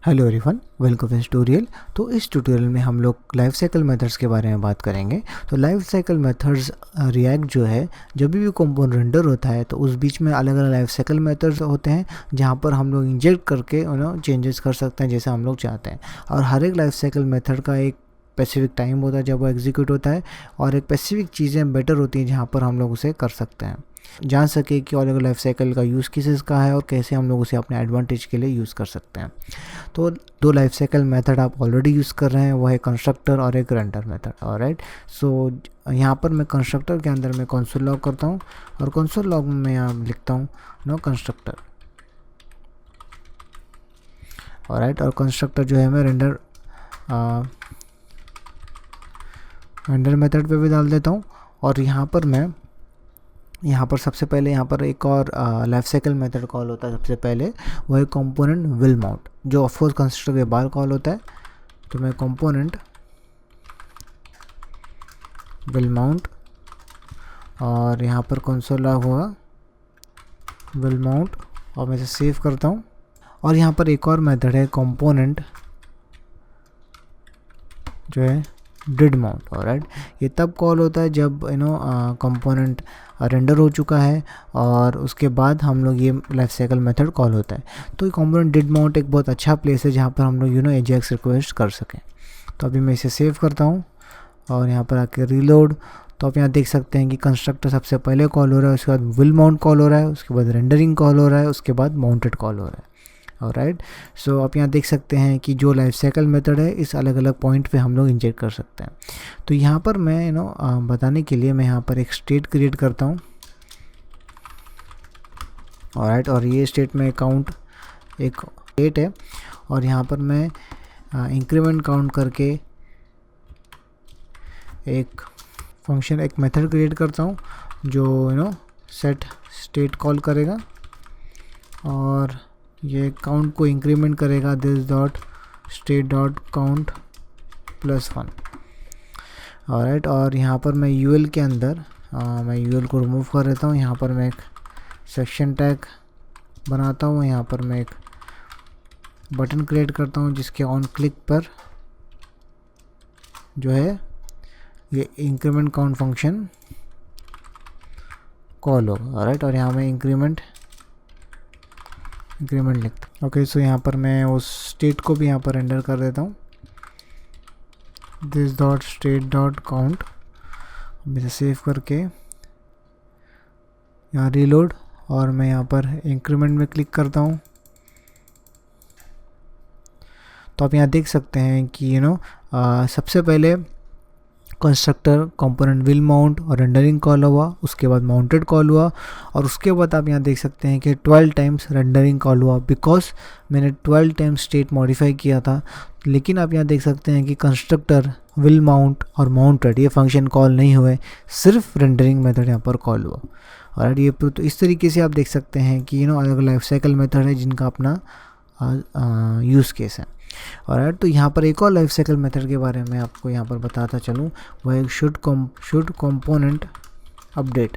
Hello everyone, welcome to tutorial. तो इस tutorial में हम लोग लाइफ साइकिल मेथड्स के बारे में बात करेंगे। तो लाइफ साइकिल मेथड्स रिएक्ट जो है, जब भी कंपोनेंट रेंडर होता है तो उस बीच में अलग अलग लाइफ साइकिल मेथड्स होते हैं जहां पर हम लोग इंजेक्ट करके चेंजेस कर सकते हैं जैसे हम लोग चाहते हैं। और हर एक लाइफ साइकिल मेथड का एक स्पेसिफिक टाइम होता है जब वो एग्जीक्यूट होता है, और एक स्पेसिफिक चीज़ें बेटर होती हैं जहाँ पर हम लोग उसे कर सकते हैं, जान सके कि अलग लाइफ साइकिल का यूज़ केसेस का है और कैसे हम लोग उसे अपने एडवांटेज के लिए यूज़ कर सकते हैं। तो दो लाइफ साइकिल मेथड आप ऑलरेडी यूज़ कर रहे हैं, वो है कंस्ट्रक्टर और एक रेंडर मेथड। ऑलराइट, सो यहाँ पर मैं कंस्ट्रक्टर के अंदर मैं कंसोल लॉग करता हूँ और कंसोल लॉग में मैं यहाँ लिखता हूँ कंस्ट्रक्टर। ऑलराइट, और कंस्ट्रक्टर जो है मैं रेंडर मेथड पे भी डाल देता हूँ। और यहाँ पर सबसे पहले यहाँ पर एक और लाइफ साइकिल मेथड कॉल होता है। सबसे पहले वो है कंपोनेंट विल माउंट, जो ऑफकोर्स कंस्ट्रक्टर के बाद कॉल होता है। तो मैं कंपोनेंट विल माउंट और यहाँ पर कंसोल लॉग होगा विल माउंट, और मैं इसे सेव करता हूँ। और यहाँ पर एक और मेथड है कंपोनेंट जो है डिड माउंट। ऑलराइट, ये तब कॉल होता है जब कंपोनेंट रेंडर हो चुका है और उसके बाद हम लोग ये लाइफ साइकिल मेथड कॉल होता है। तो ये कंपोनेंट डिड माउंट एक बहुत अच्छा प्लेस है जहाँ पर हम लोग एजेक्स रिक्वेस्ट कर सकें। तो अभी मैं इसे सेव करता हूँ और यहाँ पर आके रीलोड। तो आप यहाँ देख सकते हैं कि कंस्ट्रक्टर सबसे पहले कॉल हो रहा है, उसके बाद विल माउंट कॉल हो रहा है, उसके बाद रेंडरिंग कॉल हो रहा है, उसके बाद माउंटेड कॉल हो रहा है। ऑलराइट, सो आप यहाँ देख सकते हैं कि जो लाइफ साइकिल मेथड है इस अलग अलग पॉइंट पे हम लोग इंजेक्ट कर सकते हैं। तो यहाँ पर मैं बताने के लिए मैं यहाँ पर एक स्टेट क्रिएट करता हूँ। ऑलराइट, और ये स्टेट में काउंट एक स्टेट है, और यहाँ पर मैं इंक्रीमेंट काउंट करके एक फंक्शन, एक मेथड क्रिएट करता हूँ जो सेट स्टेट कॉल करेगा और ये काउंट को इंक्रीमेंट करेगा this dot state dot count +1। Alright, और यहाँ पर मैं यूएल के अंदर मैं यूएल को रिमूव कर देता हूँ। यहाँ पर मैं एक सेक्शन टैग बनाता हूँ, यहाँ पर मैं एक बटन क्रिएट करता हूँ जिसके ऑन क्लिक पर जो है ये इंक्रीमेंट काउंट फंक्शन कॉल होगा। ऑलराइट, और यहाँ मैं इंक्रीमेंट लिखता हूँ। ओके, सो यहाँ पर मैं उस स्टेट को भी यहाँ पर एंटर कर देता हूँ this dot state dot count. इसे सेव करके यहाँ रीलोड, और मैं यहाँ पर इंक्रीमेंट में क्लिक करता हूँ। तो आप यहाँ देख सकते हैं कि सबसे पहले कंस्ट्रक्टर कंपोनेंट विल माउंट और रेंडरिंग कॉल हुआ, उसके बाद माउंटेड कॉल हुआ, और उसके बाद आप यहाँ देख सकते हैं कि 12 टाइम्स रेंडरिंग कॉल हुआ, बिकॉज मैंने 12 टाइम्स स्टेट मॉडिफाई किया था। लेकिन आप यहाँ देख सकते हैं कि कंस्ट्रक्टर विल माउंट और माउंटेड ये फंक्शन कॉल नहीं हुए, सिर्फ रेंडरिंग मेथड यहाँ पर कॉल हुआ। और ये तो इस तरीके से आप देख सकते हैं कि अलग लाइफ साइकिल मेथड है जिनका अपना यूज़ केस है। और तो यहाँ पर एक और लाइफ साइकिल मेथड के बारे में आपको यहाँ पर बताता चलूँ, वह एक शुड कंपोनेंट अपडेट।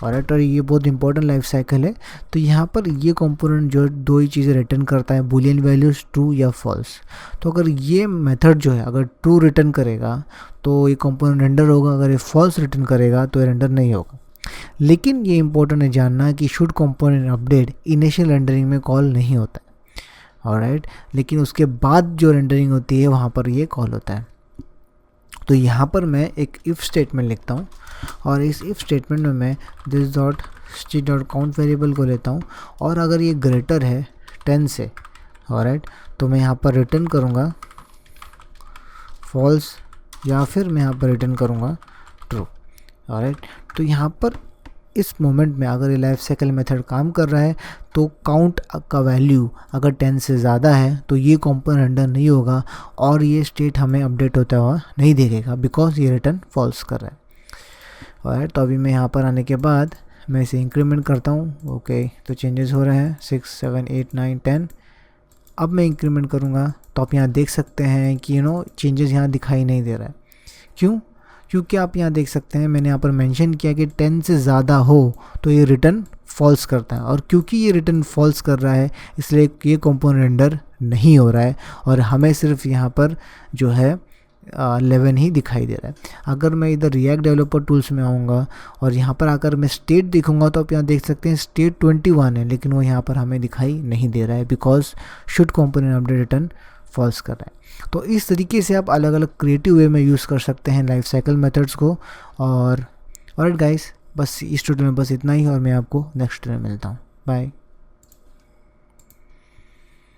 और ये बहुत इंपॉर्टेंट लाइफ साइकिल है। तो यहाँ पर ये कंपोनेंट जो दो ही चीज़ें रिटर्न करता है, बूलियन वैल्यूज़ ट्रू या फॉल्स। तो अगर ये मेथड जो है अगर ट्रू रिटर्न करेगा तो ये कंपोनेंट रेंडर होगा, अगर ये फॉल्स रिटर्न करेगा तो ये रेंडर नहीं होगा। लेकिन ये इंपॉर्टेंट है जानना कि should component update initial rendering में कॉल नहीं होता है। ऑलराइट, लेकिन उसके बाद जो रेंडरिंग होती है वहाँ पर ये कॉल होता है। तो यहाँ पर मैं एक इफ़ स्टेटमेंट लिखता हूँ, और इस इफ़ स्टेटमेंट में मैं this dot state dot count variable को लेता हूँ, और अगर ये ग्रेटर है 10 से, ऑलराइट, तो मैं यहाँ पर रिटर्न करूँगा फॉल्स, या फिर मैं यहाँ पर रिटर्न करूँगा ट्रू। ऑलराइट, तो यहाँ पर इस मोमेंट में अगर ये लाइफ साइकिल मेथड काम कर रहा है तो काउंट का वैल्यू अगर 10 से ज़्यादा है तो ये कंपोनेंट रेंडर नहीं होगा, और ये स्टेट हमें अपडेट होता हुआ नहीं दिखेगा, बिकॉज ये रिटर्न फॉल्स कर रहा है। और तो अभी मैं यहाँ पर आने के बाद मैं इसे इंक्रीमेंट करता हूँ। ओके, तो चेंजेस हो रहे हैं 6 7 8 9 10। अब मैं इंक्रीमेंट करूँगा तो आप यहाँ देख सकते हैं कि चेंजेस यहाँ दिखाई नहीं दे रहा है। क्यों? क्योंकि आप यहाँ देख सकते हैं मैंने यहाँ पर मेंशन किया कि 10 से ज़्यादा हो तो ये रिटर्न फॉल्स करता है, और क्योंकि ये रिटर्न फॉल्स कर रहा है इसलिए ये कंपोनेंट रेंडर नहीं हो रहा है और हमें सिर्फ यहाँ पर जो है 11 ही दिखाई दे रहा है। अगर मैं इधर रिएक्ट डेवलपर टूल्स में आऊँगा और यहाँ पर आकर मैं स्टेट देखूँगा तो आप यहाँ देख सकते हैं स्टेट 21 है, लेकिन वो यहाँ पर हमें दिखाई नहीं दे रहा है because should component update return false कर रहा है। तो इस तरीके से आप अलग अलग क्रिएटिव वे में यूज़ कर सकते हैं लाइफ साइकिल मेथड्स को। और ऑलराइट गाइस, बस इस ट्यूटोरियल में बस इतना ही और मैं आपको नेक्स्ट ट्यूटोरियल में मिलता हूँ। बाय।